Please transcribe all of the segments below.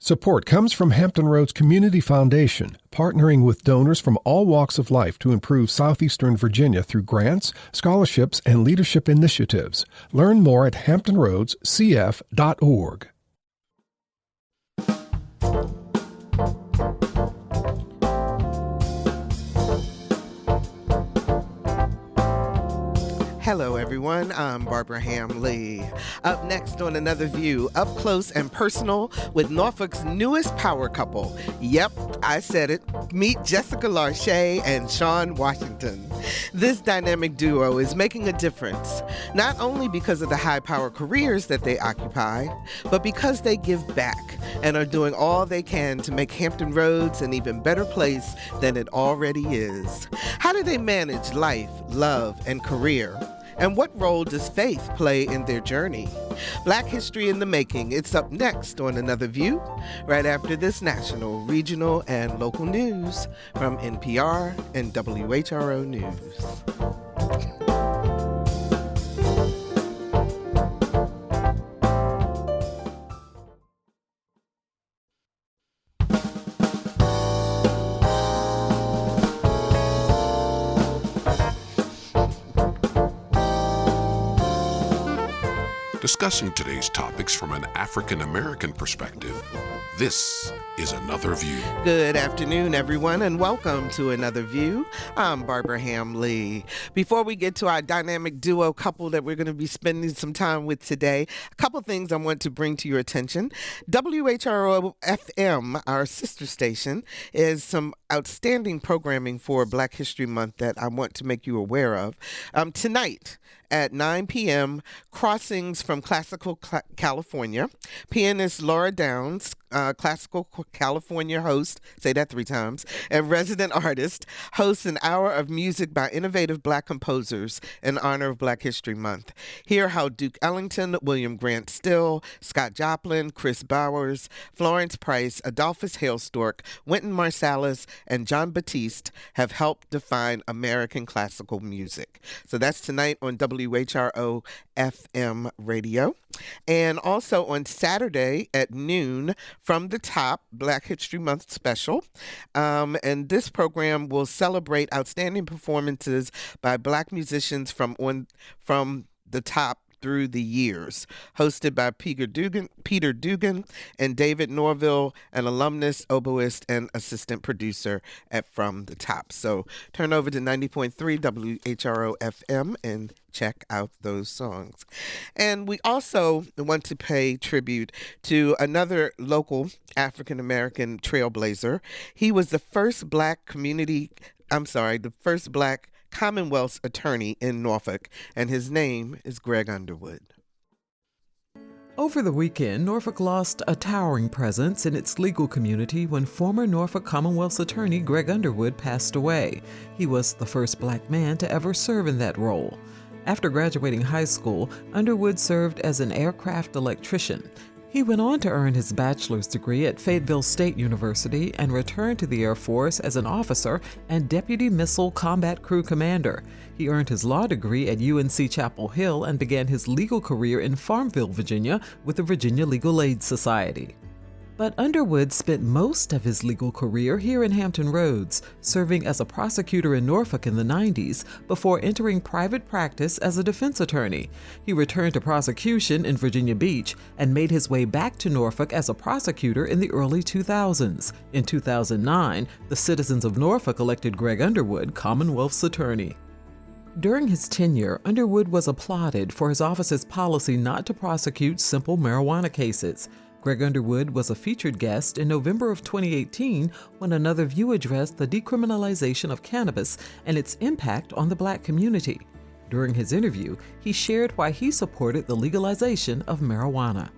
Support comes from Hampton Roads Community Foundation, partnering with donors from all walks of life to improve southeastern Virginia through grants, scholarships, and leadership initiatives. Learn more at hamptonroadscf.org. Hello, everyone. I'm Barbara Hamley. Up next on Another View, up close and personal with Norfolk's newest power couple. Yep, I said it. Meet Jessica Larche and Sean Washington. This dynamic duo is making a difference, not only because of the high-power careers that they occupy, but because they give back and are doing all they can to make Hampton Roads an even better place than it already is. How do they manage life, love, and career? And what role does faith play in their journey? Black History in the Making. It's up next on Another View, right after this national, regional, and local news from NPR and WHRO News. Discussing today's topics from an African-American perspective, this is Another View. Good afternoon, everyone, and welcome to Another View. I'm Barbara Hamley. Before we get to our dynamic duo couple that we're going to be spending some time with today, a couple things I want to bring to your attention. WHRO FM, our sister station, is some outstanding programming for Black History Month that I want to make you aware of. Tonight, at 9 p.m., Crossings from Classical California. Pianist Laura Downs, Classical California host, say that 3 times, and resident artist, hosts an hour of music by innovative Black composers in honor of Black History Month. Hear how Duke Ellington, William Grant Still, Scott Joplin, Chris Bowers, Florence Price, Adolphus Hailstork, Wynton Marsalis, and John Batiste have helped define American classical music. So that's tonight on WHRO FM radio. And also on Saturday at noon, From the Top, Black History Month special. And this program will celebrate outstanding performances by Black musicians from the top through the years, hosted by Peter Dugan and David Norville, an alumnus, oboist, and assistant producer at From the Top. So turn over to 90.3 WHRO FM and check out those songs. And we also want to pay tribute to another local African-American trailblazer. He was the first Black Commonwealth's attorney in Norfolk, and his name is Greg Underwood. Over the weekend, Norfolk lost a towering presence in its legal community when former Norfolk Commonwealth's attorney Greg Underwood passed away. He was the first Black man to ever serve in that role. After graduating high school, Underwood served as an aircraft electrician. He went on to earn his bachelor's degree at Fayetteville State University and returned to the Air Force as an officer and Deputy Missile Combat Crew Commander. He earned his law degree at UNC Chapel Hill and began his legal career in Farmville, Virginia, with the Virginia Legal Aid Society. But Underwood spent most of his legal career here in Hampton Roads, serving as a prosecutor in Norfolk in the 90s before entering private practice as a defense attorney. He returned to prosecution in Virginia Beach and made his way back to Norfolk as a prosecutor in the early 2000s. In 2009, the citizens of Norfolk elected Greg Underwood Commonwealth's attorney. During his tenure, Underwood was applauded for his office's policy not to prosecute simple marijuana cases. Greg Underwood was a featured guest in November of 2018 when Another View addressed the decriminalization of cannabis and its impact on the Black community. During his interview, he shared why he supported the legalization of marijuana.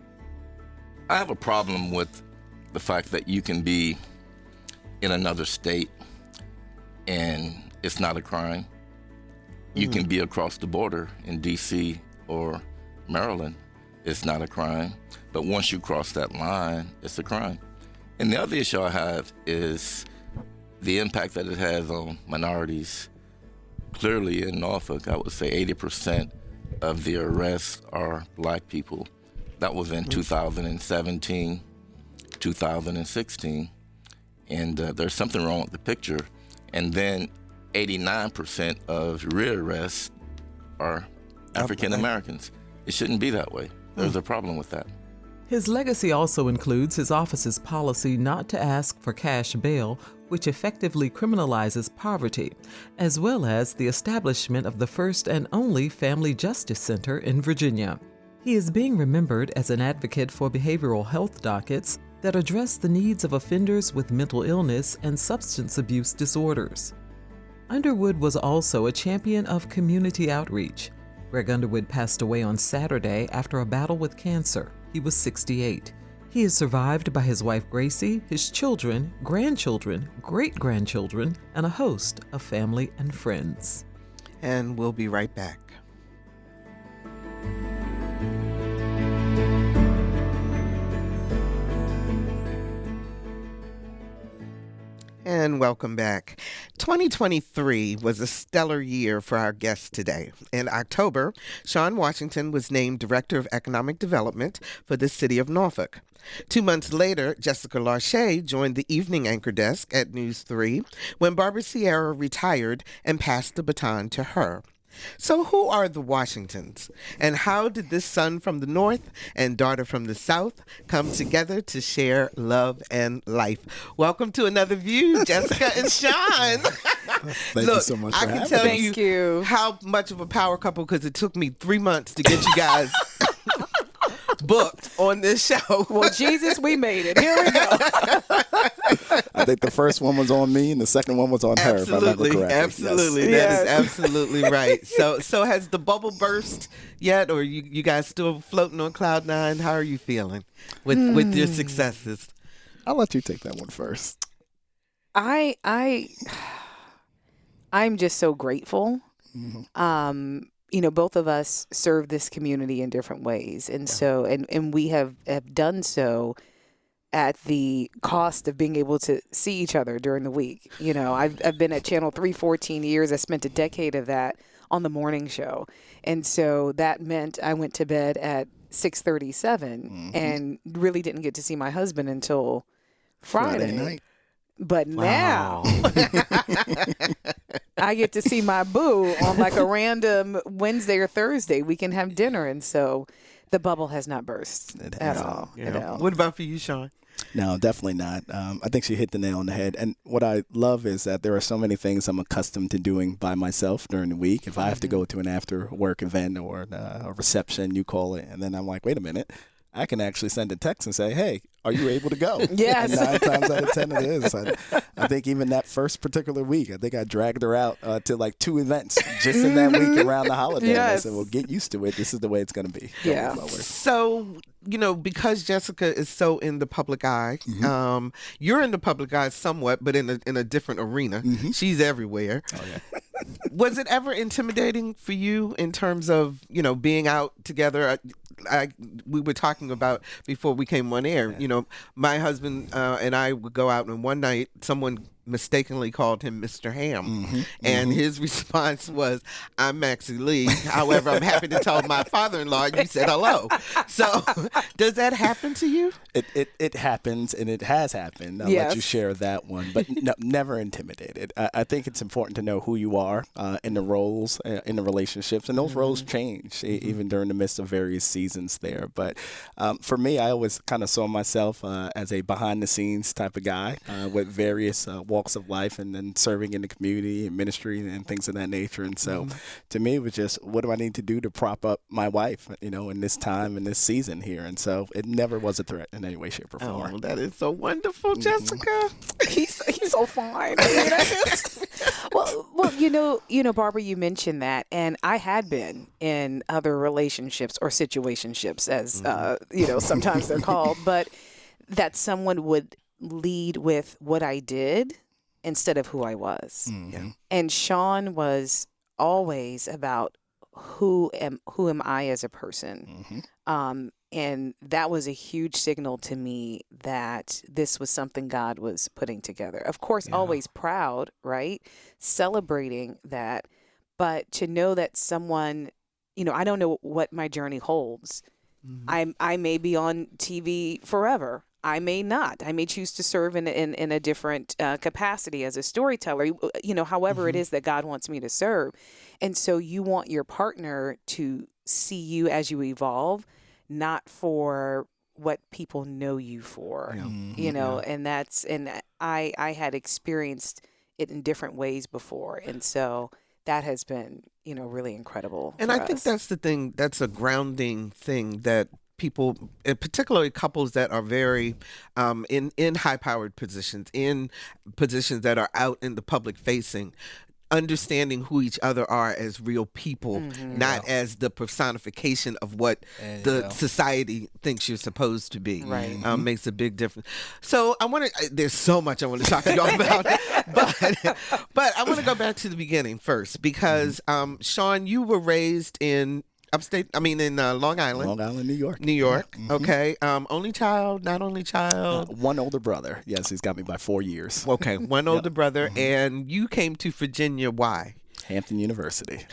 I have a problem with the fact that you can be in another state and it's not a crime. You can be across the border in D.C. or Maryland. It's not a crime. But once you cross that line, it's a crime. And the other issue I have is the impact that it has on minorities. Clearly in Norfolk, I would say 80% of the arrests are Black people. That was in 2017. 2016, and there's something wrong with the picture. And then 89% of rear arrests are African Americans. It shouldn't be that way. There's a problem with that. His legacy also includes his office's policy not to ask for cash bail, which effectively criminalizes poverty, as well as the establishment of the first and only Family Justice Center in Virginia. He is being remembered as an advocate for behavioral health dockets that address the needs of offenders with mental illness and substance abuse disorders. Underwood was also a champion of community outreach. Greg Underwood passed away on Saturday after a battle with cancer. He was 68. He is survived by his wife Gracie, his children, grandchildren, great-grandchildren, and a host of family and friends. And we'll be right back. And welcome back. 2023 was a stellar year for our guest today. In October, Shawn Washington was named Director of Economic Development for the City of Norfolk. 2 months later, Jessica Larche joined the evening anchor desk at News 3 when Barbara Sierra retired and passed the baton to her. So who are the Washingtons, and how did this son from the north and daughter from the south come together to share love and life? Welcome to another view, Jessica and Shawn. Thank you so much for having me. I can tell you how much of a power couple, because it took me 3 months to get you guys booked on this show. Well, Jesus, we made it. Here we go. I think the first one was on me and the second one was on her, if I remember correctly. Absolutely. Yes. That is absolutely right. So has the bubble burst yet, or you guys still floating on cloud nine? How are you feeling with your successes? I'll let you take that one first. I'm just so grateful. Both of us serve this community in different ways. And so, and we have done so at the cost of being able to see each other during the week. I've been at Channel 3 14 years. I spent a decade of that on the morning show. And so that meant I went to bed at 6:37 and really didn't get to see my husband until Friday night. But now I get to see my boo on like a random Wednesday or Thursday. We can have dinner. And so the bubble has not burst at all. What about for you, Shawn? No, definitely not. I think she hit the nail on the head. And what I love is that there are so many things I'm accustomed to doing by myself during the week. If I have to go to an after work event or a reception, you call it, and then I'm like, wait a minute. I can actually send a text and say, hey, are you able to go? Yes. And 9 times out of 10 it is. I think even that first particular week, I think I dragged her out to like 2 events just in that week around the holiday. Yes. And I said, well, get used to it. This is the way it's going to be. Yeah. So, because Jessica is so in the public eye, you're in the public eye somewhat, but in a different arena. She's everywhere. Oh, yeah. Was it ever intimidating for you in terms of, being out together? We were talking about before we came on air, my husband and I would go out, and one night someone mistakenly called him Mr. Ham. And his response was, I'm Maxie Lee. However, I'm happy to tell my father-in-law you said hello. So does that happen to you? It happens, and it has happened. I'll let you share that one, but never intimidated. I think it's important to know who you are in the roles, in the relationships, and those roles change even during the midst of various seasons there. But for me, I always kind of saw myself as a behind-the-scenes type of guy with various walks of life and then serving in the community and ministry and things of that nature. And so to me, it was just, what do I need to do to prop up my wife, in this time, in this season here? And so it never was a threat in any way, shape, or form. Oh, that is so wonderful, Jessica. He's so fine. Well, Barbara, you mentioned that, and I had been in other relationships or situationships, as sometimes they're called, but that someone would lead with what I did instead of who I was. And Shawn was always about who am I as a person. And that was a huge signal to me that this was something God was putting together. Of course, always proud, right? Celebrating that. But to know that someone, I don't know what my journey holds. I may be on TV forever. I may not. I may choose to serve in a different capacity as a storyteller, however it is that God wants me to serve. And so you want your partner to see you as you evolve, not for what people know you for, and I had experienced it in different ways before. And so that has been, really incredible. And I think that's the thing, that's a grounding thing that people, particularly couples that are very in high-powered positions, in positions that are out in the public facing, understanding who each other are as real people, not as the personification of what the society thinks you're supposed to be. Right. Makes a big difference. So there's so much I want to talk to y'all about, but I want to go back to the beginning first, because Sean, you were raised in in Long Island. Long Island, New York. New York, Yeah. Okay. Only child, not only child? One older brother. Yes, he's got me by 4 years. Okay, one older brother. And you came to Virginia, why? Hampton University.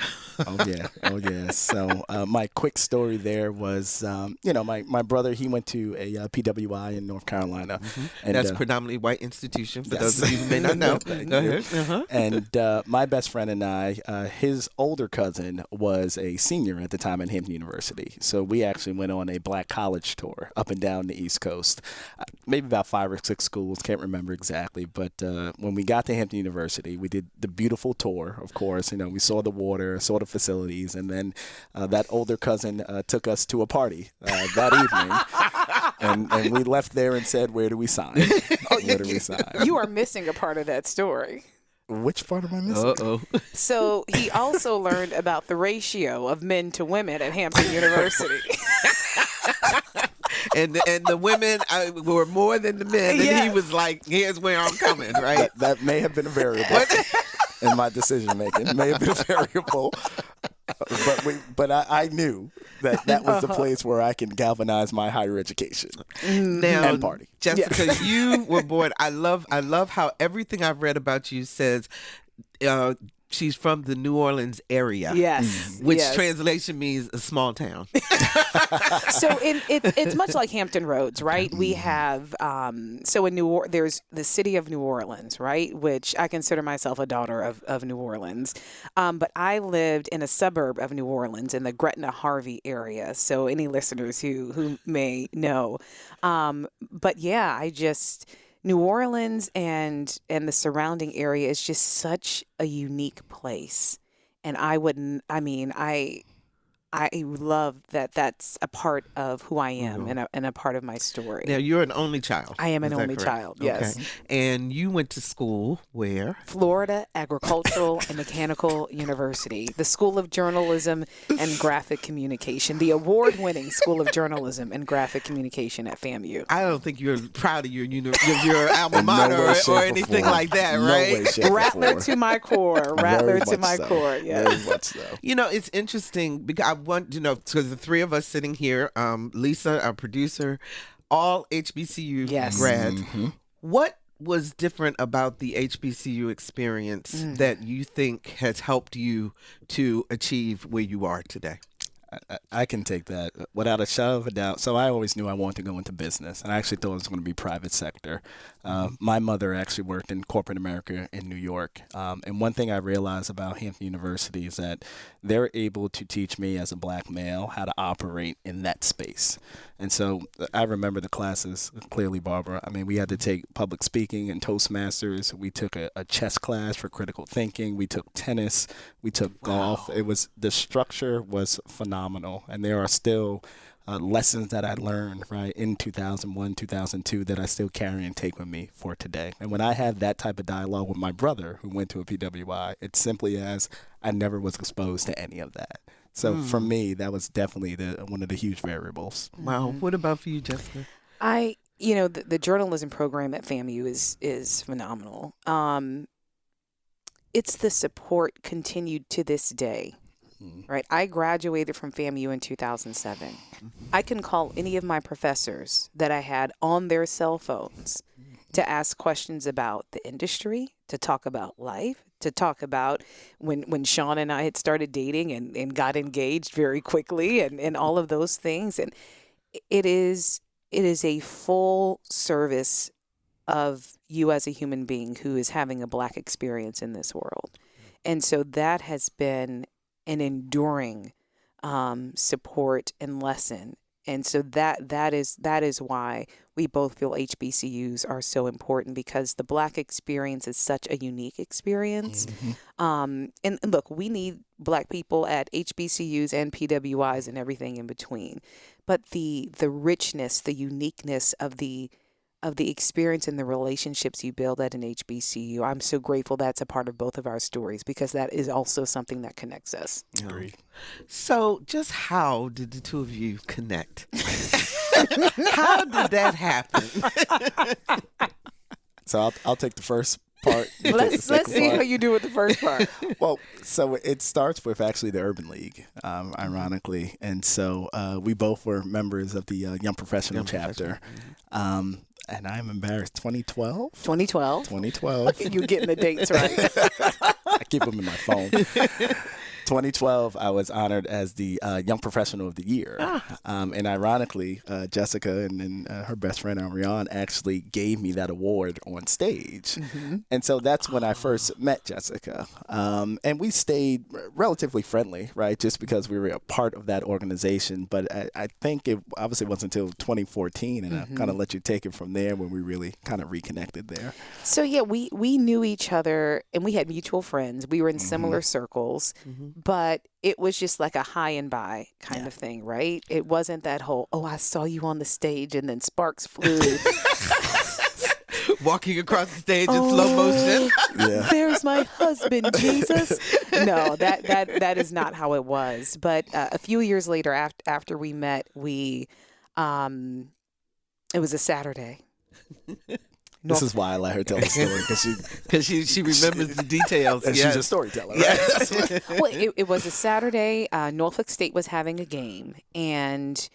Oh yeah. So my quick story there was, my brother, he went to a PWI in North Carolina. And that's predominantly white institution, for those of you who may not know. Go ahead. And my best friend and I, his older cousin was a senior at the time at Hampton University. So we actually went on a black college tour up and down the East Coast, maybe about 5 or 6 schools, can't remember exactly. But when we got to Hampton University, we did the beautiful tour, of course. We saw the water, saw the facilities, and then that older cousin took us to a party that evening, and we left there and said, "Where do we sign? Where do we sign?" You are missing a part of that story. Which part am I missing? So he also learned about the ratio of men to women at Hampton University. And the women were more than the men, and he was like, "Here's where I'm coming," right? That may have been a variable in my decision making. It may have been a variable, but I knew that was the place where I can galvanize my higher education now, and party. Jessica, you were born. I love how everything I've read about you says. She's from the New Orleans area. Yes. Which translation means a small town. So it's much like Hampton Roads, right? We have, so in there's the City of New Orleans, right? Which I consider myself a daughter of New Orleans. But I lived in a suburb of New Orleans in the Gretna-Harvey area. So any listeners who may know. But yeah, New Orleans and the surrounding area is just such a unique place. And I love that that's a part of who I am and a part of my story. Now, you're an only child. I am an only child, yes. Okay. And you went to school where? Florida Agricultural and Mechanical University, the School of Journalism and Graphic Communication, the award-winning School of Journalism and Graphic Communication at FAMU. I don't think you're proud of your alma mater or anything like that, right? Rattler to my core. Rattler to my core, yes. Very much so. It's interesting because I want to know, because the three of us sitting here, Lisa, our producer, all HBCU grads. What was different about the HBCU experience that you think has helped you to achieve where you are today? I can take that without a shadow of a doubt. So I always knew I wanted to go into business, and I actually thought it was going to be private sector. My mother actually worked in corporate America in New York. And one thing I realized about Hampton University is that they're able to teach me as a black male how to operate in that space. And so I remember the classes clearly, Barbara. I mean, we had to take public speaking and Toastmasters. We took a chess class for critical thinking. We took tennis. We took golf. The structure was phenomenal. And there are still lessons that I learned right in 2001, 2002 that I still carry and take with me for today. And when I have that type of dialogue with my brother who went to a PWI, it's simply as I never was exposed to any of that. So for me, that was definitely one of the huge variables. Wow. What about for you, Jessica? The journalism program at FAMU is phenomenal. It's the support continued to this day. Right. I graduated from FAMU in 2007. I can call any of my professors that I had on their cell phones to ask questions about the industry, to talk about life, to talk about when Sean and I had started dating and got engaged very quickly and all of those things. And it is it is a full service of you as a human being who is having a Black experience in this world. And so that has been an enduring support and lesson. And so that is why we both feel HBCUs are so important, because the Black experience is such a unique experience. And look, we need Black people at HBCUs and PWIs and everything in between. But the richness, the uniqueness of the experience and the relationships you build at an HBCU, I'm so grateful that's a part of both of our stories, because that is also something that connects us. Agreed. So just how did the two of you connect? How did that happen? So I'll take the first part. Let's see how you do with the first part. Well, so it starts with actually the Urban League, ironically. And so we both were members of the Young Professional chapter. And I'm embarrassed, 2012? 2012. Look at you getting the dates right. I keep them in my phone. 2012, I was honored as the Young Professional of the Year. And ironically, Jessica and her best friend, Ariane, actually gave me that award on stage. And so that's when I first met Jessica. And we stayed relatively friendly, right, just because we were a part of that organization. But I think it obviously wasn't until 2014, and I kind of let you take it from there when we really kind of reconnected there. So, yeah, we knew each other, and we had mutual friends. We were in similar circles. But it was just like a high and by kind of thing, right? It wasn't that whole, oh, I saw you on the stage and then sparks flew. Walking across the stage in slow motion. There's my husband, Jesus. No, that is not how it was. But a few years later, after we met, it was a Saturday. This is why I let her tell the story, because she remembers the details. And she's a storyteller, right? Yes. Well, it was a Saturday. Norfolk State was having a game, and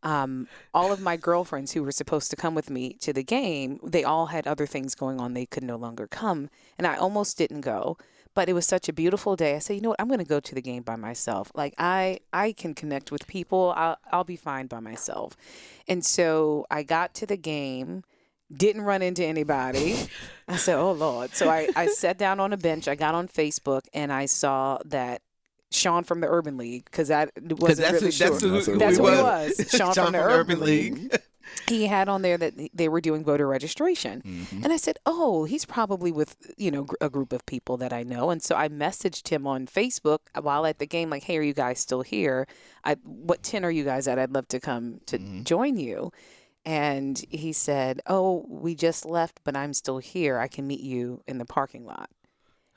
all of my girlfriends who were supposed to come with me to the game, they all had other things going on. They could no longer come, and I almost didn't go. But it was such a beautiful day. I said, you know what? I'm going to go to the game by myself. Like I can connect with people. I'll be fine by myself. And so I got to the game. Didn't run into anybody. I said, oh, Lord. So I sat down on a bench. I got on Facebook, and I saw that Sean from the Urban League, because I wasn't really sure. That's who he was. Sean from the Urban League. He had on there that they were doing voter registration. And I said, oh, he's probably with, a group of people that I know. And so I messaged him on Facebook while at the game, like, hey, are you guys still here? What 10 are you guys at? I'd love to come to join you. And he said, oh, we just left, but I'm still here. I can meet you in the parking lot.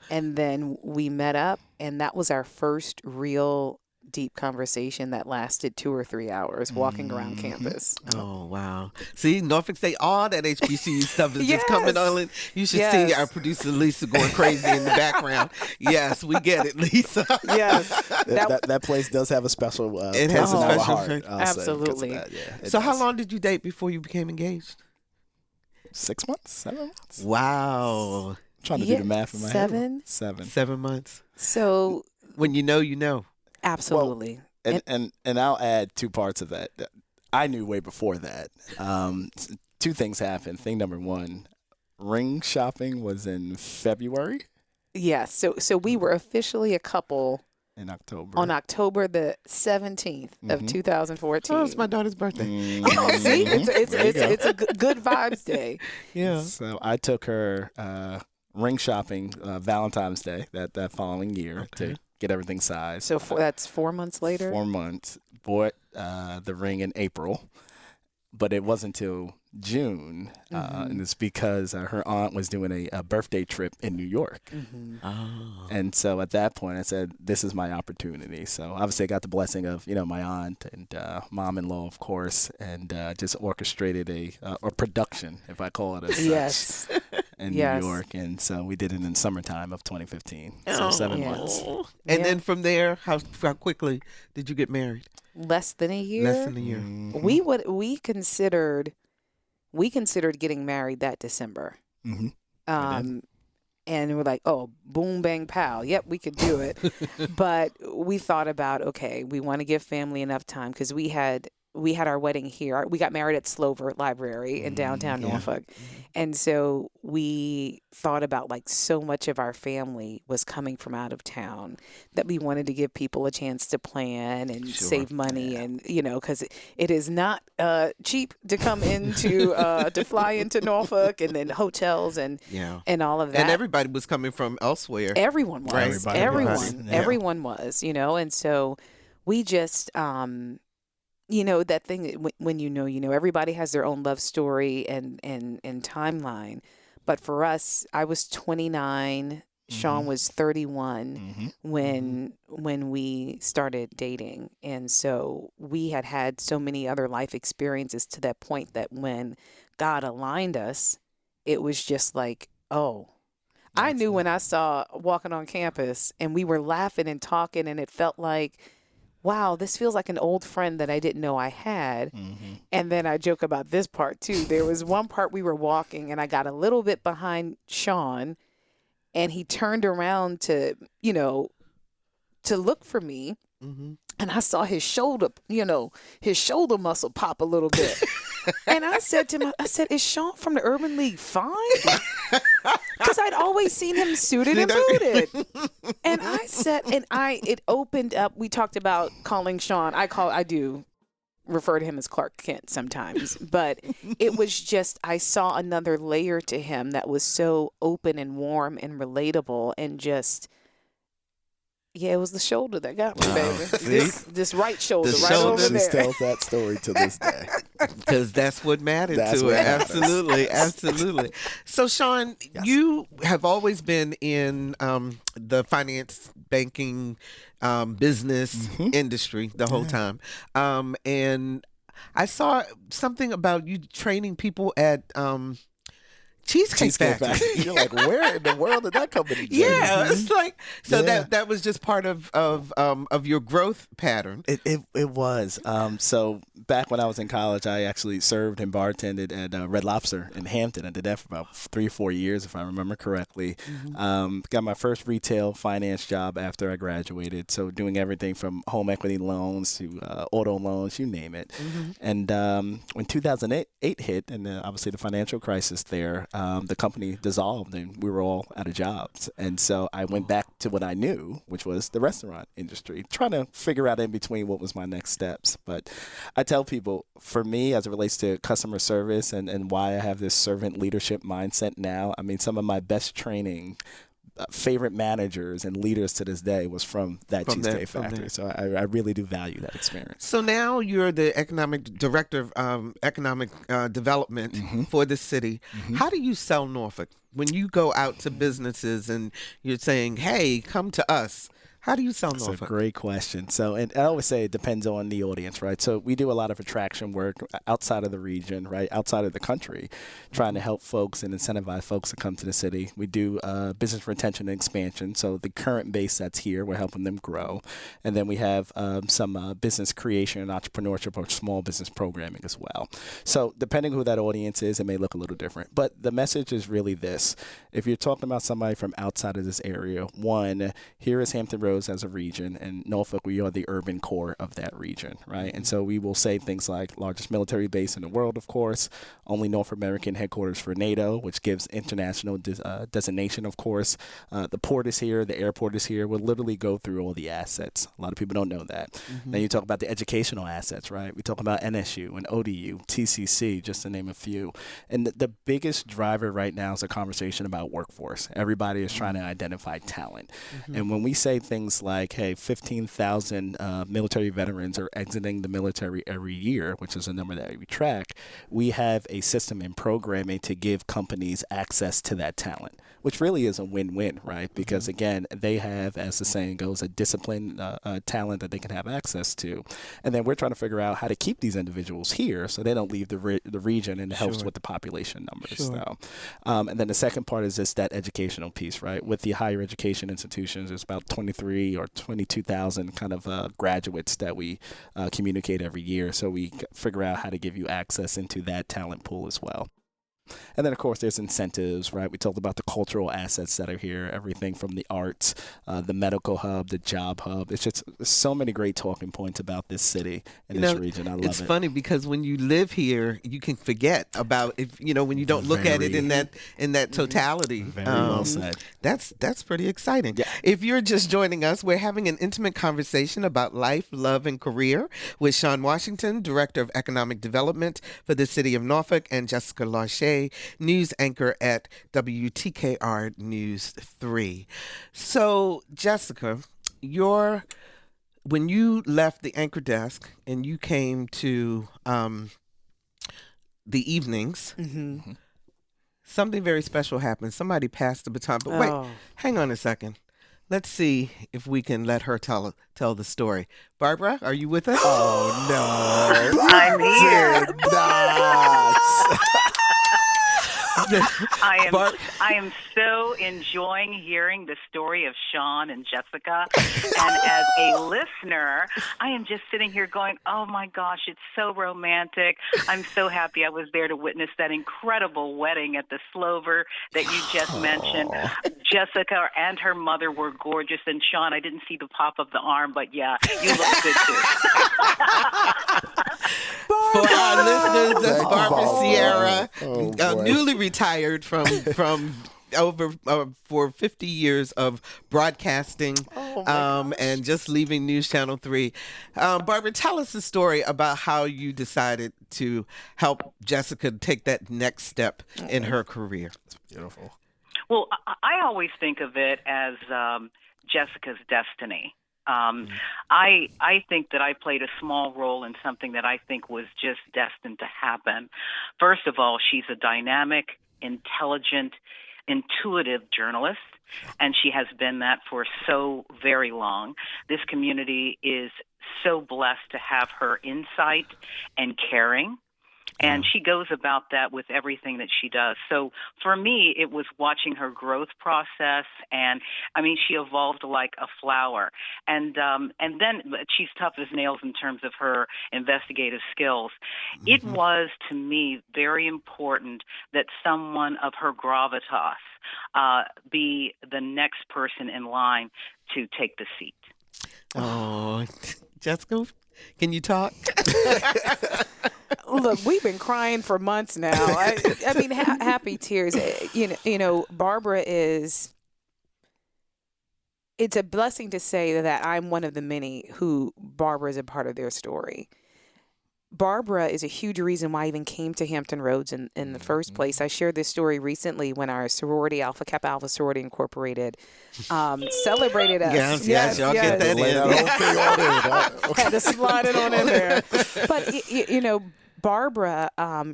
And then we met up, and that was our first real deep conversation that lasted 2 or 3 hours walking around campus. Oh, wow. See, Norfolk State, all that HBCU stuff is just coming on. You should see our producer, Lisa, going crazy in the background. Yes, we get it, Lisa. Yes. That place does have a special it place has a in our special heart. Absolutely. So how long did you date before you became engaged? 6 months? 7 months? Wow. I'm trying to do the math in my head. 7 months. So when you know, you know. Absolutely. Well, and I'll add 2 parts of that. I knew way before that. 2 things happened. Thing number 1, ring shopping was in February. Yes. So we were officially a couple in October. On October the 17th of 2014. Oh, it's my daughter's birthday. Oh, see, it's a good vibes day. Yeah. So I took her ring shopping Valentine's Day that following year to get everything sized. So that's 4 months later? 4 months. Bought the ring in April, but it wasn't until June, and it's because her aunt was doing a birthday trip in New York. Oh. And so at that point, I said, this is my opportunity. So obviously I got the blessing of, my aunt and mom-in-law, of course, and just orchestrated a production, if I call it as such, in New York. And so we did it in summertime of 2015, so 7 months. And then from there, how quickly did you get married? Less than a year. Less than a year. We considered getting married that December. And we're like, oh, boom, bang, pow. Yep, we could do it. But we thought about, okay, we want to give family enough time because we had we had our wedding here. We got married at Slover Library in downtown Norfolk. And so we thought about like so much of our family was coming from out of town that we wanted to give people a chance to plan and save money. And, you know, because it is not cheap to come into, to fly into Norfolk, and then hotels and all of that. And everybody was coming from elsewhere. Everyone was. Right. Everyone was, you know, and so we just, you know, that thing when you know, everybody has their own love story and timeline. But for us, I was 29, Sean was 31 when we started dating. And so we had so many other life experiences to that point that when God aligned us, it was just like, oh, I knew when I saw walking on campus and we were laughing and talking, and it felt like, wow, this feels like an old friend that I didn't know I had. And then I joke about this part too. There was one part we were walking and I got a little bit behind Sean, and he turned around to, you know, to look for me. And I saw his shoulder, you know, his shoulder muscle pop a little bit. And I said to him, is Sean from the Urban League fine? Because I'd always seen him suited and booted. And I said, it opened up. We talked about calling Sean. I do refer to him as Clark Kent sometimes. But it was just, I saw another layer to him that was so open and warm and relatable, and just, yeah, it was the shoulder that got me, baby. This right shoulder, right over there. She tells that story to this day. Because that's what mattered to her. Absolutely. So, Sean, you have always been in the finance, banking, business industry the whole time. And I saw something about you training people at Cheesecake Factory. You're like, where in the world did that company do? Yeah, it's like, so that was just part of your growth pattern. It was. So back when I was in college, I actually served and bartended at Red Lobster in Hampton. I did that for about 3 or 4 years, if I remember correctly. Got my first retail finance job after I graduated. So doing everything from home equity loans to auto loans, you name it. And when 2008 hit, and obviously the financial crisis there, the company dissolved and we were all out of jobs. And so I went back to what I knew, which was the restaurant industry, trying to figure out in between what was my next steps. But I tell people, for me, as it relates to customer service and why I have this servant leadership mindset now, I mean, some of my best training, favorite managers and leaders to this day was from that Cheesecake Factory. So I really do value that experience. So now you're the economic director of economic development for the city. How do you sell Norfolk? When you go out to businesses and you're saying, hey, come to us, how do you sell Norfolk? That's a great question. So, and I always say it depends on the audience, right? So we do a lot of attraction work outside of the region, right? Outside of the country, trying to help folks and incentivize folks to come to the city. We do business retention and expansion. So the current base that's here, we're helping them grow. And then we have some business creation and entrepreneurship or small business programming as well. So depending who that audience is, it may look a little different. But the message is really this. If you're talking about somebody from outside of this area, one, here is Hampton Roads as a region, and Norfolk, we are the urban core of that region, right? And so we will say things like largest military base in the world, of course, only North American headquarters for NATO, which gives international designation, of course. The port is here, the airport is here. We'll literally go through all the assets. A lot of people don't know that. Then you talk about the educational assets, right? We talk about NSU and ODU, TCC, just to name a few. And the biggest driver right now is a conversation about workforce. Everybody is trying to identify talent. And when we say things like, hey, 15,000 military veterans are exiting the military every year, which is a number that we track, we have a system in programming to give companies access to that talent, which really is a win-win, right? Because again, they have, as the saying goes, a disciplined talent that they can have access to. And then we're trying to figure out how to keep these individuals here so they don't leave the region, and it helps with the population numbers. So, and then the second part is just that educational piece, right? With the higher education institutions, there's about 23 or 22,000 kind of graduates that we communicate every year. So we figure out how to give you access into that talent pool as well. And then, of course, there's incentives, right? We talked about the cultural assets that are here, everything from the arts, the medical hub, the job hub. It's just so many great talking points about this city and this region. I love it. It's funny because when you live here, you can forget about when you don't look at it in that totality. Very well said. That's pretty exciting. Yeah. If you're just joining us, we're having an intimate conversation about life, love, and career with Sean Washington, Director of Economic Development for the City of Norfolk, and Jessica Larche, news anchor at WTKR News 3. So, Jessica, when you left the anchor desk and you came to the evenings, something very special happened. Somebody passed the baton. But wait, hang on a second. Let's see if we can let her tell the story. Barbara, are you with us? Oh, no. I'm here. I am so enjoying hearing the story of Sean and Jessica. And as a listener, I am just sitting here going, oh my gosh, it's so romantic. I'm so happy I was there to witness that incredible wedding at the Slover that you just mentioned. Jessica and her mother were gorgeous. And Sean, I didn't see the pop of the arm, but yeah, you look good too. For our listeners, that's Barbara Sierra, newly retired from over for 50 years of broadcasting and just leaving News Channel 3. Barbara, tell us the story about how you decided to help Jessica take that next step in her career. That's beautiful. Well, I always think of it as Jessica's destiny. I think that I played a small role in something that I think was just destined to happen. First of all, she's a dynamic, intelligent, intuitive journalist, and she has been that for so very long. This community is so blessed to have her insight and caring. And she goes about that with everything that she does. So for me, it was watching her growth process. And I mean, she evolved like a flower. And then she's tough as nails in terms of her investigative skills. It was, to me, very important that someone of her gravitas be the next person in line to take the seat. Oh, Jessica, can you talk? Look, we've been crying for months now. I mean, happy tears. You know, Barbara is. It's a blessing to say that I'm one of the many who Barbara is a part of their story. Barbara is a huge reason why I even came to Hampton Roads in the first place. I shared this story recently when our sorority, Alpha Kappa Alpha Sorority Incorporated, celebrated us. Yes, y'all get that in. Had to slide it on in there. But, you know, Barbara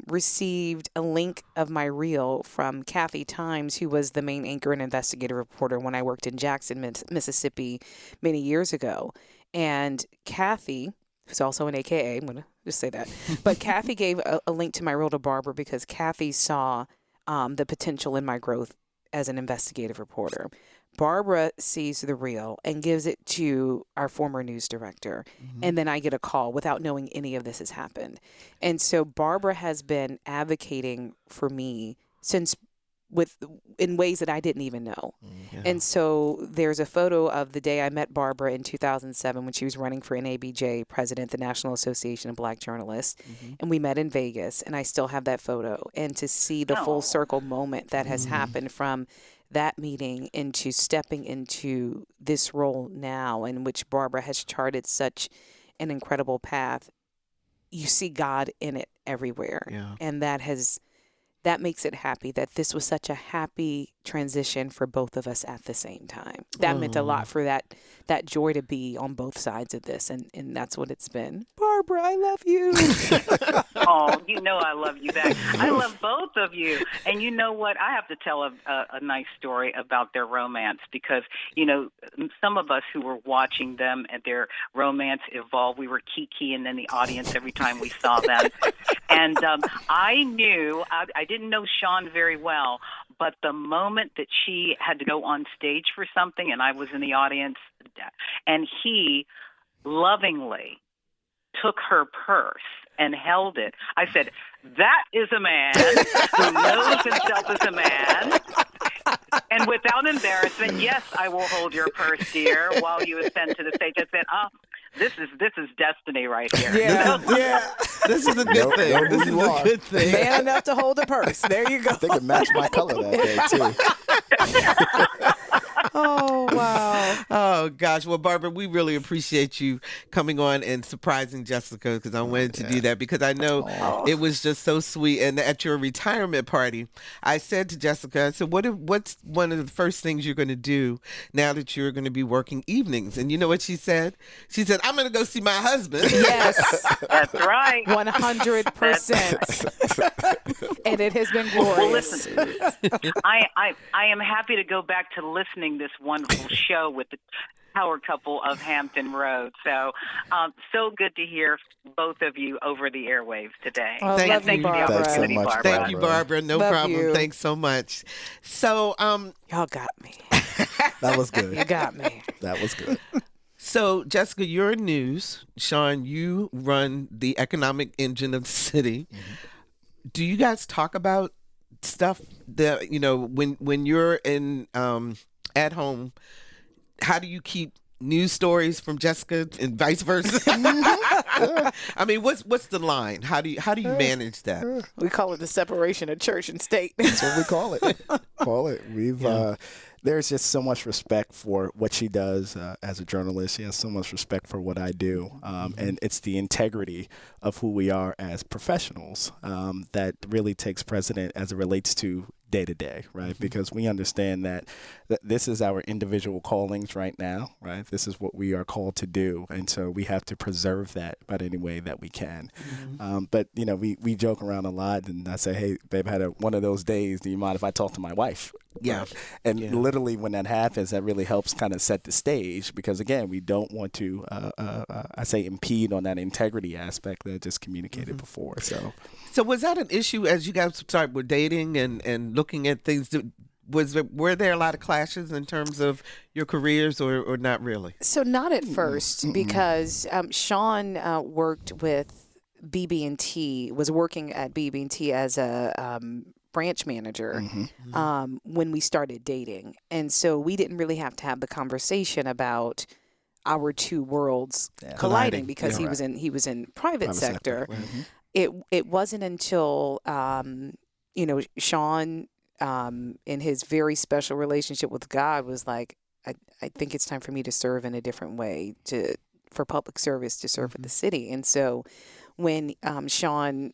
received a link of my reel from Kathy Times, who was the main anchor and investigative reporter when I worked in Jackson, Mississippi many years ago. And Kathy, who's also an AKA, I'm going to just say that, but Kathy gave a link to my reel to Barbara because Kathy saw the potential in my growth as an investigative reporter. Barbara sees the reel and gives it to our former news director. And then I get a call without knowing any of this has happened. And so Barbara has been advocating for me since in ways that I didn't even know. And so there's a photo of the day I met Barbara in 2007 when she was running for NABJ president, the National Association of Black Journalists. And we met in Vegas, and I still have that photo. And to see the full circle moment that has happened from that meeting into stepping into this role now, in which Barbara has charted such an incredible path, you see God in it everywhere. And that makes it happy that this was such a happy transition for both of us at the same time. That meant a lot for that joy to be on both sides of this, and that's what it's been. Barbara, I love you. Oh, you know I love you back. I love both of you. And you know what? I have to tell a nice story about their romance because, you know, some of us who were watching them and their romance evolve, we were kikiing in the audience every time we saw them. And I knew, I didn't know Sean very well, but the moment that she had to go on stage for something and I was in the audience and he lovingly took her purse and held it, I said, That is a man who knows himself as a man. And without embarrassment, yes, I will hold your purse, dear, while you ascend to the stage. I said, this is destiny right here. Yeah, yeah. This is a good thing. This is a good thing. Man enough to hold a purse. There you go. I think it matched my color that day, too. Oh, wow. Oh, gosh. Well, Barbara, we really appreciate you coming on and surprising Jessica, because I wanted to do that because I know it was just so sweet. And at your retirement party, I said to Jessica, I said, what's one of the first things you're going to do now that you're going to be working evenings? And you know what she said? She said, I'm going to go see my husband. Yes. That's right. 100%. And it has been glorious. Well, listen, I am happy to go back to listening this wonderful show with the power couple of Hampton Road. So, so good to hear both of you over the airwaves today. Oh, Thank you, for the Barbara. opportunity, Thanks so much, Barbara. Thank you, Barbara. No Love problem. you. Thanks so much. So, Y'all got me. That was good. You got me. That was good. So, Jessica, you're in news. Sean, you run the economic engine of the city. Mm-hmm. Do you guys talk about stuff that, when you're in at home, how do you keep news stories from Jessica and vice versa? I mean, what's the line? How do you manage that? We call it the separation of church and state. That's what we call it. We've there's just so much respect for what she does as a journalist. She has so much respect for what I do, and it's the integrity of who we are as professionals that really takes precedent as it relates to day to day, right? Mm-hmm. Because we understand that this is our individual callings right now, right? This is what we are called to do, and so we have to preserve that by any way that we can. Mm-hmm. But we joke around a lot, and I say, "Hey, babe, I had one of those days. Do you mind if I talk to my wife?" Yeah. Right? And literally, when that happens, that really helps kind of set the stage, because again, we don't want to, I say, impede on that integrity aspect that I just communicated before. So was that an issue as you guys were dating and looking at things? Were there a lot of clashes in terms of your careers, or not really? So not at first, because Sean worked with BB&T, was working at BB&T as a branch manager when we started dating. And so we didn't really have to have the conversation about our two worlds colliding, because he was in private sector. Mm-hmm. It wasn't until Sean in his very special relationship with God was like, I think it's time for me to serve in a different way, for public service, to serve for the city. And so when Sean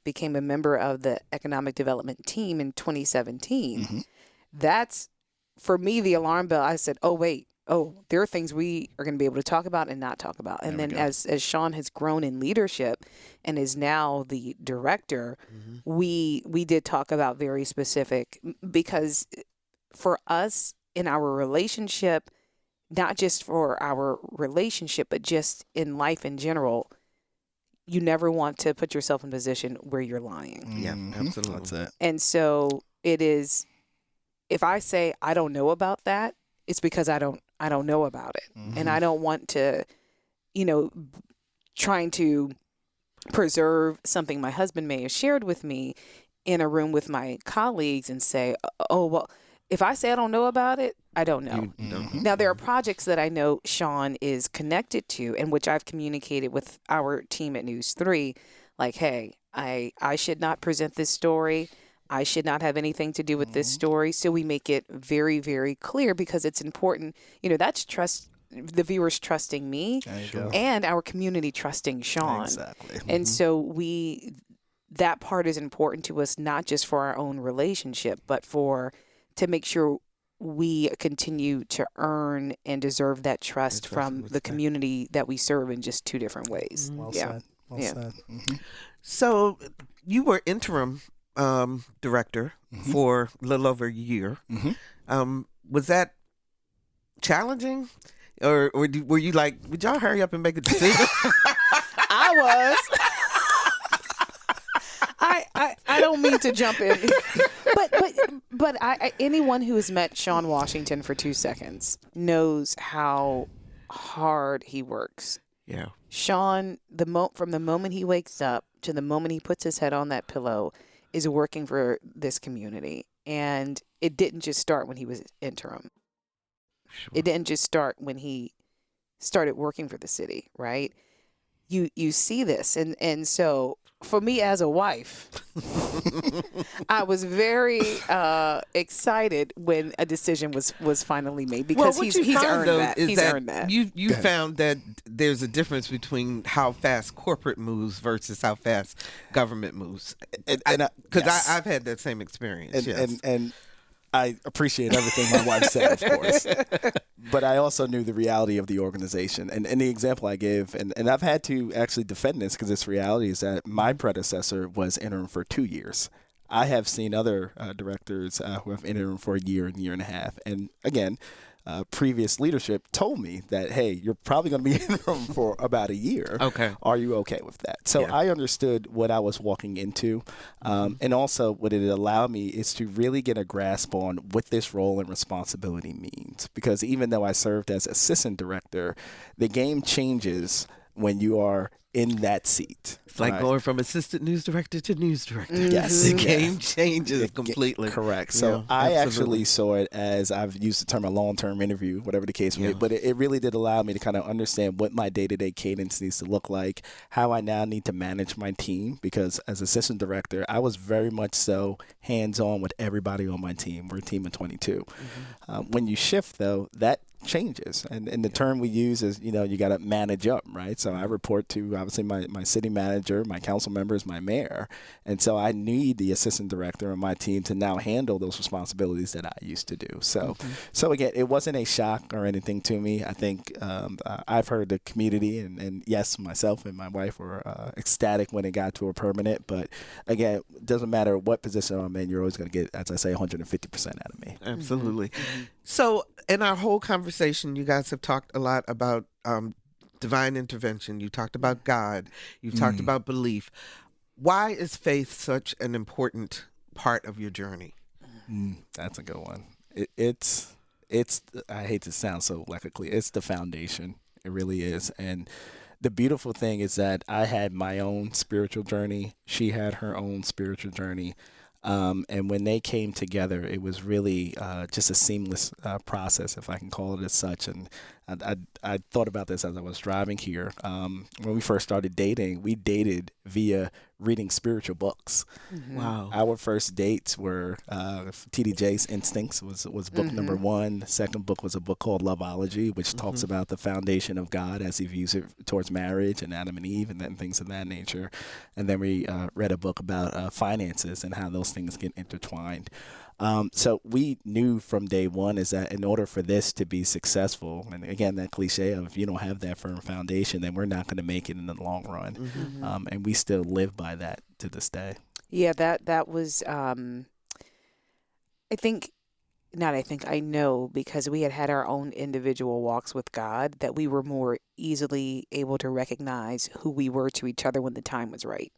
became a member of the economic development team in 2017, that's, for me, the alarm bell. I said, there are things we are going to be able to talk about and not talk about. And then as Sean has grown in leadership and is now the director, we did talk about very specific, because for us in our relationship, not just for our relationship, but just in life in general, you never want to put yourself in a position where you're lying. Yeah, absolutely. That's it. And so it is, if I say I don't know about that, it's because I don't know about it. And I don't want to, trying to preserve something my husband may have shared with me in a room with my colleagues and say, oh, well, if I say I don't know about it, I don't know. Now, there are projects that I know Sean is connected to, and which I've communicated with our team at News 3, like, hey, I should not present this story. I should not have anything to do with this story. So we make it very, very clear, because it's important. That's trust, the viewers trusting me and our community trusting Sean. Exactly. And so that part is important to us, not just for our own relationship, but to make sure we continue to earn and deserve that trust from the community that we serve in just two different ways. Well said. Well said. So you were interim director for a little over a year. Was that challenging, or were you like, would y'all hurry up and make a decision? I was. I don't mean to jump in, but anyone who has met Sean Washington for 2 seconds knows how hard he works. Yeah. Sean, from the moment he wakes up to the moment he puts his head on that pillow, is working for this community. And it didn't just start when he was interim. Sure. It didn't just start when he started working for the city, right? You see this, and so for me as a wife, I was very excited when a decision was finally made, because he's earned that. He's earned that. You found that there's a difference between how fast corporate moves versus how fast government moves, because I've had that same experience. And I appreciate everything my wife said, of course. But I also knew the reality of the organization. And the example I gave, and I've had to actually defend this because it's reality, is that my predecessor was interim for 2 years. I have seen other directors who have interim for a year and a half. And again, previous leadership told me that, hey, you're probably going to be interim for about a year. Okay. Are you okay with that? So I understood what I was walking into. And also what it allowed me is to really get a grasp on what this role and responsibility means. Because even though I served as assistant director, the game changes when you are in that seat. It's like going from assistant news director to news director. Yes. The game changes completely. Correct. So I actually saw it as, I've used the term a long-term interview, whatever the case may be, but it really did allow me to kind of understand what my day-to-day cadence needs to look like, how I now need to manage my team, because as assistant director, I was very much so hands-on with everybody on my team. We're a team of 22. When you shift, though, that changes. And the term we use is, you got to manage up, right? So I report to, obviously, my city manager, my council members, my mayor. And so I need the assistant director on my team to now handle those responsibilities that I used to do. So so again, it wasn't a shock or anything to me. I think I've heard the community, and yes, myself and my wife were ecstatic when it got to a permanent. But again, it doesn't matter what position I'm in, you're always going to get, as I say, 150% out of me. Absolutely. So in our whole conversation, you guys have talked a lot about divine intervention. You talked about God. You talked about belief. Why is faith such an important part of your journey? That's a good one. It's I hate to sound so like a cliche. It's the foundation. It really is. And the beautiful thing is that I had my own spiritual journey. She had her own spiritual journey. And when they came together, it was really just a seamless process, if I can call it as such. And I thought about this as I was driving here. When we first started dating, we dated via reading spiritual books. Wow. Our first dates were T.D. Jakes' Instincts was book number one. The second book was a book called Loveology, which talks about the foundation of God as he views it towards marriage and Adam and Eve and then things of that nature. And then we read a book about finances and how those things get intertwined. So we knew from day one is that in order for this to be successful, and again, that cliche of if you don't have that firm foundation, then we're not going to make it in the long run. And we still live by that to this day. Yeah, that was, I know because we had our own individual walks with God, that we were more easily able to recognize who we were to each other when the time was right.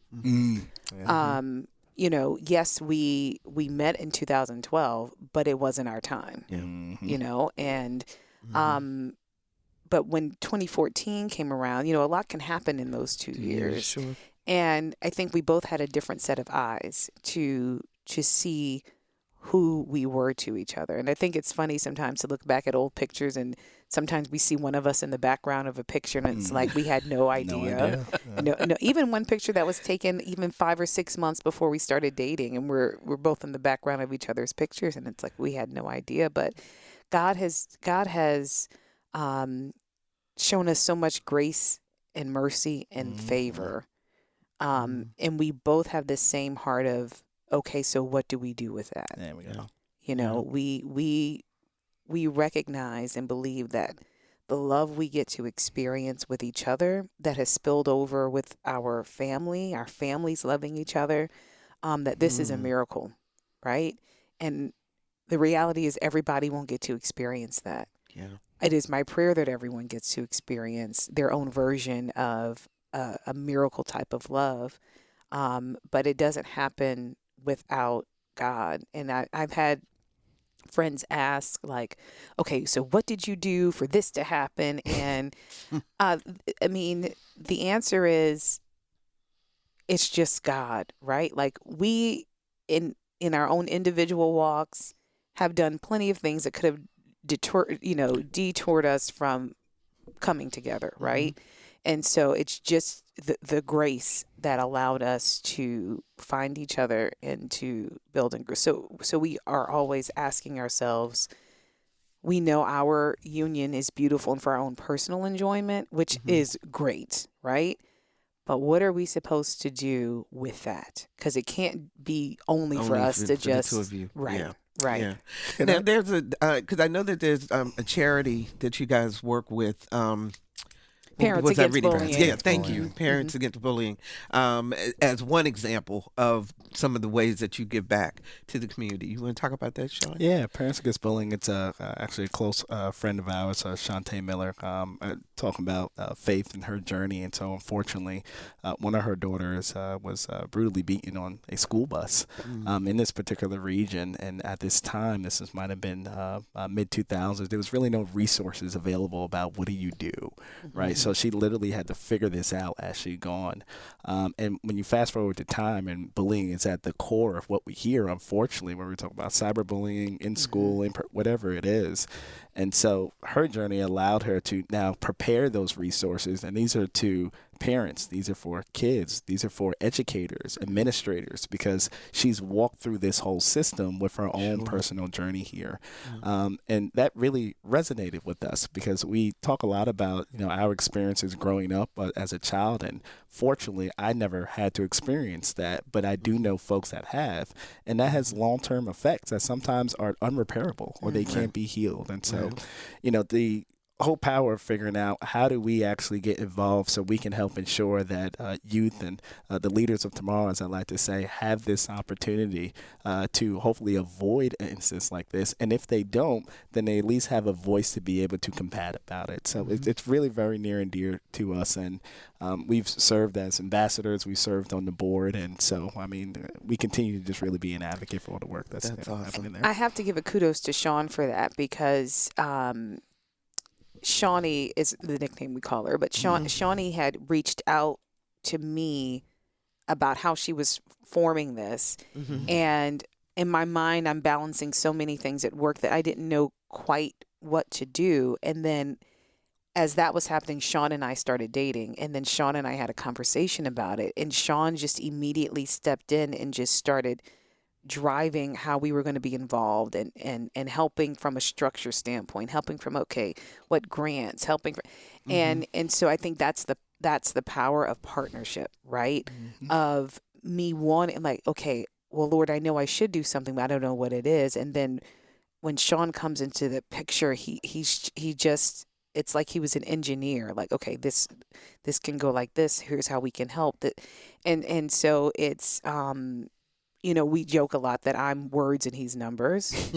Yes, we met in 2012, but it wasn't our time, and but when 2014 came around, a lot can happen in those 2 years. Sure. And I think we both had a different set of eyes to see who we were to each other. And I think it's funny sometimes to look back at old pictures, and sometimes we see one of us in the background of a picture and it's like we had no idea. No, even one picture that was taken even 5 or 6 months before we started dating, and we're both in the background of each other's pictures, and it's like we had no idea. But God has shown us so much grace and mercy and favor. And we both have this same heart of, okay, so what do we do with that? There we go. We recognize and believe that the love we get to experience with each other that has spilled over with our family, our families loving each other, that this is a miracle, right? And the reality is everybody won't get to experience that. Yeah. It is my prayer that everyone gets to experience their own version of a miracle type of love, but it doesn't happen without God. And I've had friends ask, like, okay, so what did you do for this to happen? And I mean, the answer is it's just God, right? Like we in our own individual walks have done plenty of things that could have detoured us from coming together, right? And so it's just the grace that allowed us to find each other and to build and grow. So we are always asking ourselves, we know our union is beautiful and for our own personal enjoyment, which is great, right? But what are we supposed to do with that? Because it can't be only for us to just the two of you. Right. Yeah. Right. Yeah. Now there's because I know that there's a charity that you guys work with. Parents was I Against reading? Bullying. Yeah, thank you. Parents Against Bullying, as one example of some of the ways that you give back to the community. You want to talk about that, Sean? Yeah, Parents Against Bullying. It's actually a close friend of ours, Shantae Miller, talking about faith and her journey. And so, unfortunately, one of her daughters was brutally beaten on a school bus in this particular region. And at this time, might have been mid-2000s, there was really no resources available about what do you do, right? So she literally had to figure this out as she'd gone. And when you fast forward to time, and bullying is at the core of what we hear, unfortunately, when we talk about cyberbullying in school, whatever it is. And so her journey allowed her to now prepare those resources. And these are to parents, these are for kids, these are for educators, administrators, because she's walked through this whole system with her own personal journey here. And that really resonated with us because we talk a lot about, our experiences growing up as a child. And fortunately, I never had to experience that, but I do know folks that have. And that has long-term effects that sometimes are unrepairable or they can't be healed. And so, the whole power of figuring out how do we actually get involved so we can help ensure that youth and the leaders of tomorrow, as I like to say, have this opportunity to hopefully avoid an instance like this. And if they don't, then they at least have a voice to be able to combat about it. So it's really very near and dear to us. And we've served as ambassadors. We served on the board. And so, we continue to just really be an advocate for all the work that's happening there. I have to give a kudos to Sean for that because Shawnee is the nickname we call her, but Shawnee had reached out to me about how she was forming this. And in my mind, I'm balancing so many things at work that I didn't know quite what to do. And then as that was happening, Sean and I started dating. And then Sean and I had a conversation about it. And Sean just immediately stepped in and just started driving how we were going to be involved and helping from a structure standpoint, helping from, what grants, and so I think that's the power of partnership, right? Of me wanting well, Lord, I know I should do something, but I don't know what it is. And then when Sean comes into the picture, he just, it's like he was an engineer, this can go like this. Here's how we can help that. And so it's, we joke a lot that I'm words and he's numbers,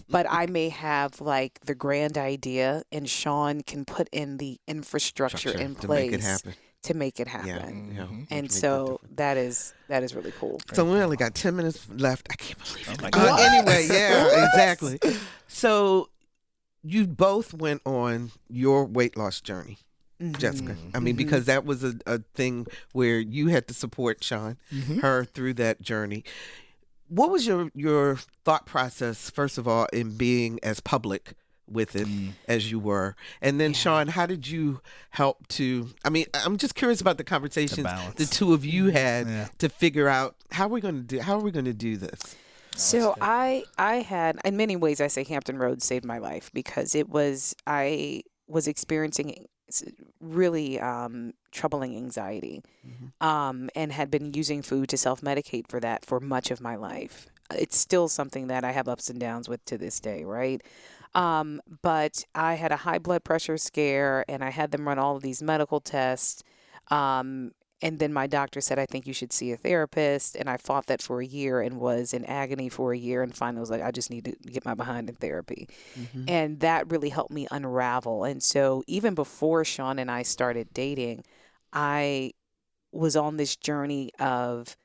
but I may have the grand idea and Sean can put in the infrastructure in place to make it happen. Yeah. And so that is really cool. So we only got 10 minutes left. I can't believe it. Anyway, yeah, exactly. So you both went on your weight loss journey. Jessica. Because that was a thing where you had to support Sean, her through that journey. What was your thought process, first of all, in being as public with it as you were? And then, Sean, how did you help to, I'm just curious about the conversations the two of you had to figure out how are we going to do this? So I had, in many ways, I say Hampton Roads saved my life because I was experiencing really troubling anxiety and had been using food to self-medicate for that for much of my life. It's still something that I have ups and downs with to this day, right? But I had a high blood pressure scare and I had them run all of these medical tests. And then my doctor said, I think you should see a therapist. And I fought that for a year and was in agony for a year. And finally was like, I just need to get my behind in therapy. And that really helped me unravel. And so even before Sean and I started dating, I was on this journey of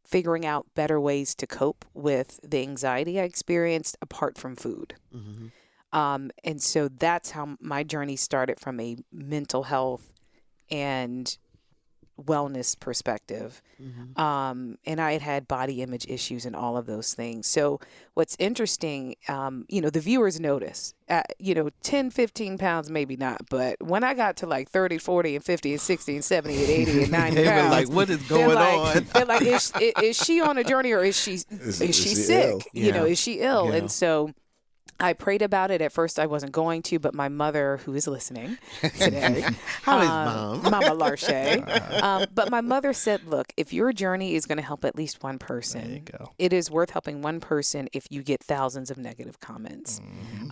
figuring out better ways to cope with the anxiety I experienced apart from food. And so that's how my journey started, from a mental health and wellness perspective. And I had body image issues and all of those things. So what's interesting, the viewers notice, 10, 15 pounds, maybe not. But when I got to like 30, 40, and 50, and 60, and 70, and 80, and 90 they pounds. were like, what is going on? They're like, is she on a journey, or is she sick? Ill? Is she ill? Yeah. And so I prayed about it. At first, I wasn't going to, but my mother, who is listening today, How is Mom? Mama Larche. But my mother said, look, if your journey is going to help at least one person, There you go. it is worth helping one person if you get thousands of negative comments.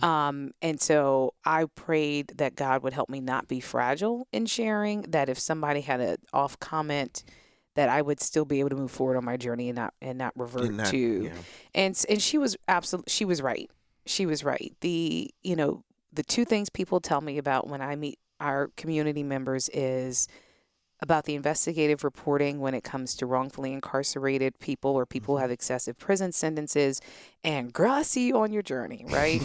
And so I prayed that God would help me not be fragile in sharing, that if somebody had an off comment, that I would still be able to move forward on my journey and not revert to. Yeah. And she was she was right. She was right. The two things people tell me about when I meet our community members is about the investigative reporting when it comes to wrongfully incarcerated people or people who have excessive prison sentences, and girl, I see you on your journey, right?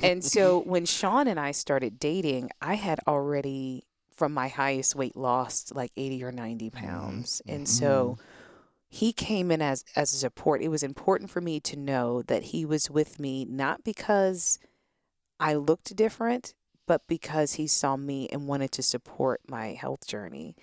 And so when Sean and I started dating, I had already, from my highest weight, lost like 80 or 90 pounds. And so he came in as a support. It was important for me to know that he was with me, not because I looked different, but because he saw me and wanted to support my health journey.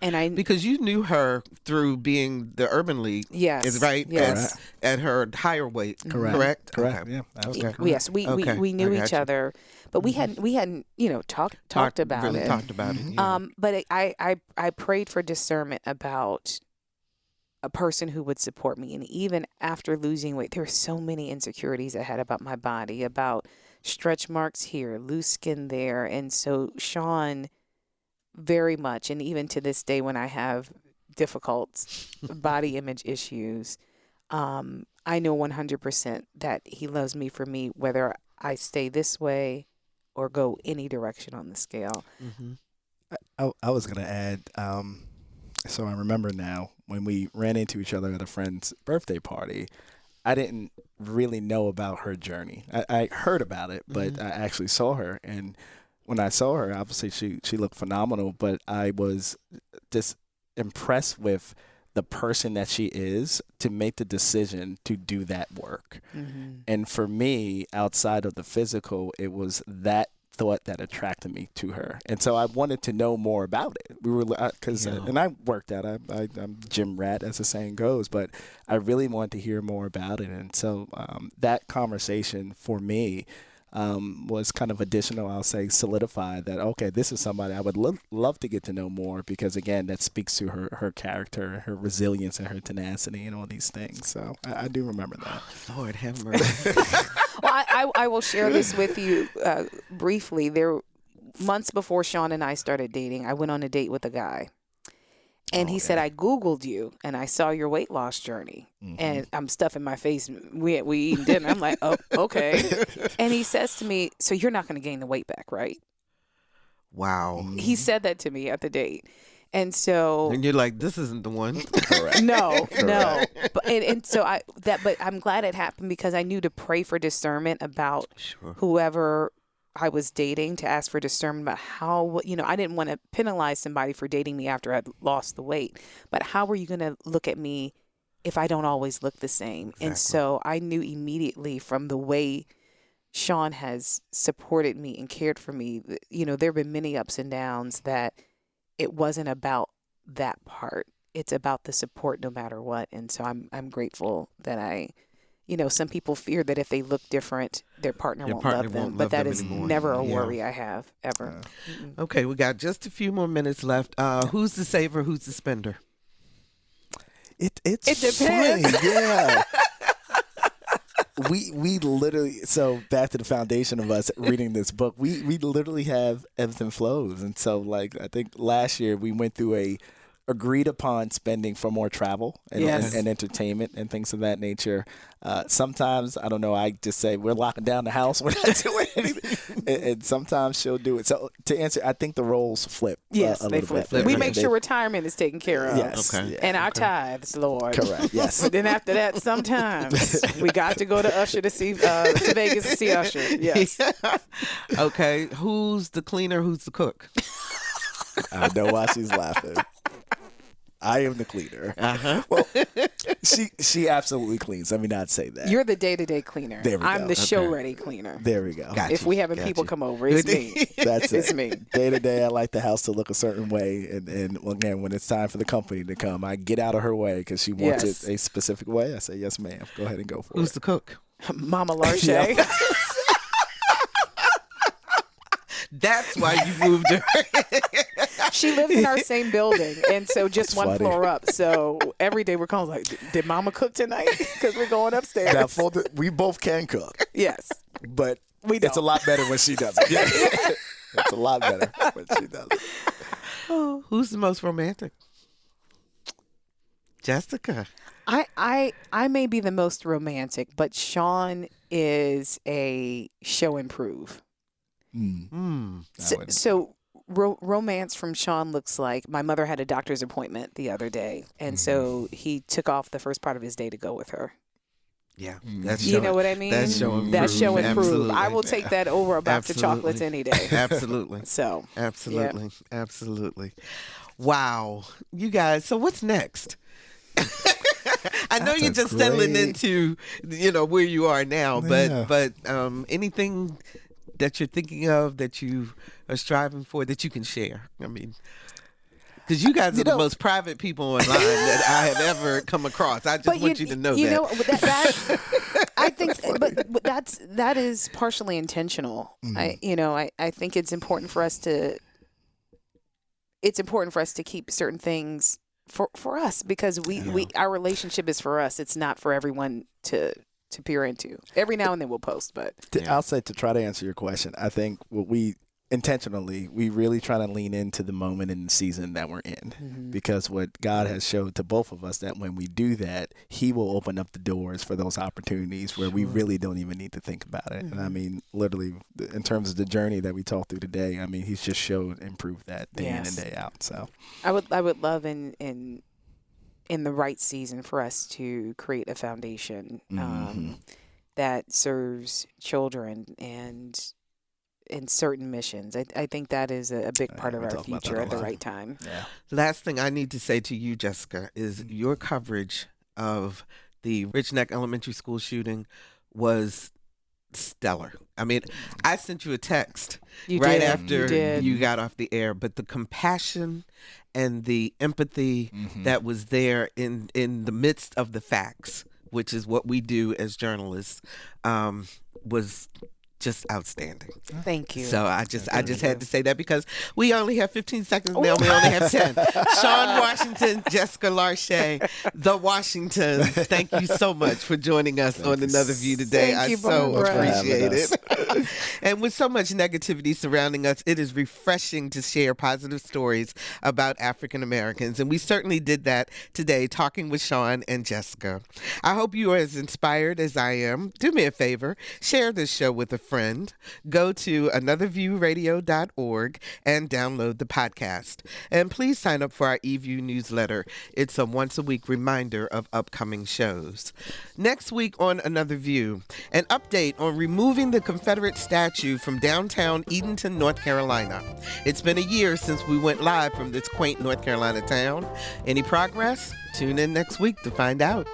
And because you knew her through being the Urban League, yes, is right? Yes, at her higher weight, correct? Correct. Okay. Yeah, that was Okay. Yes, we knew each other, but we hadn't talked about really it. Talked about it. Yeah. But I prayed for discernment about a person who would support me. And even after losing weight, there were so many insecurities I had about my body, about stretch marks here, loose skin there. And so Sean, very much, and even to this day when I have difficult body image issues, I know 100% that he loves me for me, whether I stay this way or go any direction on the scale. I was going to add, so I remember now when we ran into each other at a friend's birthday party, I didn't really know about her journey. I heard about it, but I actually saw her. And when I saw her, obviously she looked phenomenal, but I was just impressed with the person that she is to make the decision to do that work. And for me, outside of the physical, it was that thought that attracted me to her. And so I wanted to know more about it. We were, and I worked out, I'm gym rat, as the saying goes, but I really wanted to hear more about it. And so that conversation for me was kind of additional, I'll say, solidified that, okay, this is somebody I would love to get to know more, because again, that speaks to her character, her resilience, and her tenacity, and all these things. So I do remember that. Lord have mercy. Well, I will share this with you briefly. Months before Sean and I started dating, I went on a date with a guy. And he said, I Googled you and I saw your weight loss journey. And I'm stuffing my face. We eating dinner. I'm like, oh, okay. And he says to me, so you're not going to gain the weight back, right? Wow. He said that to me at the date. And so, and you're like, this isn't the one. Correct. No. But I'm glad it happened, because I knew to pray for discernment about whoever I was dating, to ask for discernment about how, I didn't want to penalize somebody for dating me after I'd lost the weight, but how are you going to look at me if I don't always look the same? Exactly. And so I knew immediately from the way Sean has supported me and cared for me, there have been many ups and downs, that it wasn't about that part. It's about the support no matter what. And so I'm grateful that some people fear that if they look different, their partner won't love them. But that is never a worry I have, ever. Okay, we got just a few more minutes left. Who's the saver? Who's the spender? It depends. Funny. Yeah. We literally, so back to the foundation of us reading this book, we literally have ebbs and flows. And so, like, I think last year we went through a agreed upon spending for more travel and entertainment and things of that nature. Sometimes, I don't know, I just say, we're locking down the house, we're not doing anything. And sometimes she'll do it. So to answer, I think the roles flip. Yes, they flip. We make sure retirement is taken care of. Yes. Okay. Yeah. And our tithes, Lord. Correct, yes. But then after that, sometimes we got to go to Usher to see to Vegas to see Usher. Yes. Okay, who's the cleaner? Who's the cook? I know why she's laughing. I am the cleaner. Uh-huh. Well, she absolutely cleans. Let me not say that. You're the day-to-day cleaner. There we I'm go. the show-ready cleaner. There we go. Got If you, we having got people you. come over, it's me. That's It's it. me. Day to day, I like the house to look a certain way, and again, when it's time for the company to come, I get out of her way because she wants Yes. it a specific way. I say, yes, ma'am. Go ahead and go for Who's it. the cook? Mama Larche. Yeah. That's why you moved her. She lives in our same building, and so just That's one funny. floor up. So every day we're calling like, did Mama cook tonight? Because we're going upstairs. Now, we both can cook, Yes. but We it's a don't. lot better when she does it. Yeah. It's a lot better when she does it. Who's the most romantic? Jessica. I may be the most romantic, but Sean is a show and prove. So romance from Sean looks like my mother had a doctor's appointment the other day, and so he took off the first part of his day to go with her. Yeah, that's You know what I mean? That's show and prove. That's show and prove. Absolutely. I will take that over a box of Absolutely. chocolates any day. Absolutely. So Absolutely. Absolutely. Wow. You guys, so what's next? I know That's you're a just settling great- into, where you are now, Yeah. but anything that you're thinking of that you are striving for that you can share? I mean, because you guys are the most private people online that I have ever come across. I just want you to know that. That's, I think, but that is partially intentional. I think it's important for us to. It's important for us to keep certain things for us because our relationship is for us. It's not for everyone to peer into. Every now and then we'll post, but I'll say, to try to answer your question, I think what we really try to lean into the moment and the season that we're in, because what God has showed to both of us that when we do that, He will open up the doors for those opportunities where we really don't even need to think about it. And I mean, literally, in terms of the journey that we talked through today, I mean, He's just showed and proved that day in and day out. So I would love in the right season for us to create a foundation that serves children and in certain missions. I think that is a big part of our future at the right time. yeah. Last thing I need to say to you, Jessica, is your coverage of the Rich Neck Elementary School shooting was stellar. I mean, I sent you a text after you got off the air, but the compassion and the empathy that was there in the midst of the facts, which is what we do as journalists, was just outstanding. Thank you. So I just had to say that because we only have 15 seconds now. We only have 10. Sean Washington, Jessica Larche, the Washingtons. Thank you so much for joining us on Another View today. Thank you, I so Barbara. appreciate it. And with so much negativity surrounding us, it is refreshing to share positive stories about African Americans. And we certainly did that today, talking with Sean and Jessica. I hope you are as inspired as I am. Do me a favor, share this show with a friend. Go to anotherviewradio.org and download the podcast. And please sign up for our eView newsletter. It's a once-a-week reminder of upcoming shows. Next week on Another View, an update on removing the Confederate statue from downtown Edenton, North Carolina. It's been a year since we went live from this quaint North Carolina town. Any progress? Tune in next week to find out.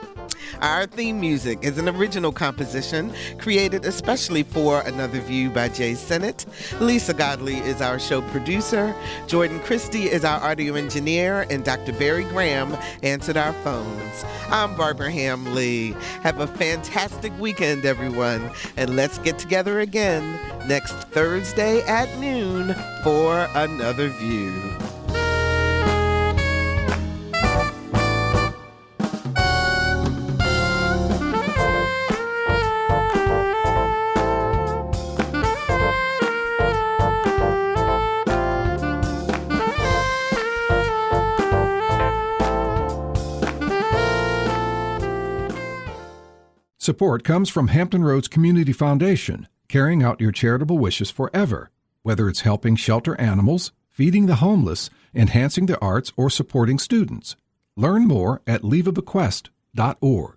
Our theme music is an original composition created especially for Another View by Jay Sennett. Lisa Godley is our show producer. Jordan Christie is our audio engineer, and Dr. Barry Graham answered our phones. I'm Barbara Hamley. Have a fantastic weekend, everyone, and let's get together again next Thursday at noon for Another View. Support comes from Hampton Roads Community Foundation, carrying out your charitable wishes forever, whether it's helping shelter animals, feeding the homeless, enhancing the arts, or supporting students. Learn more at leaveabequest.org.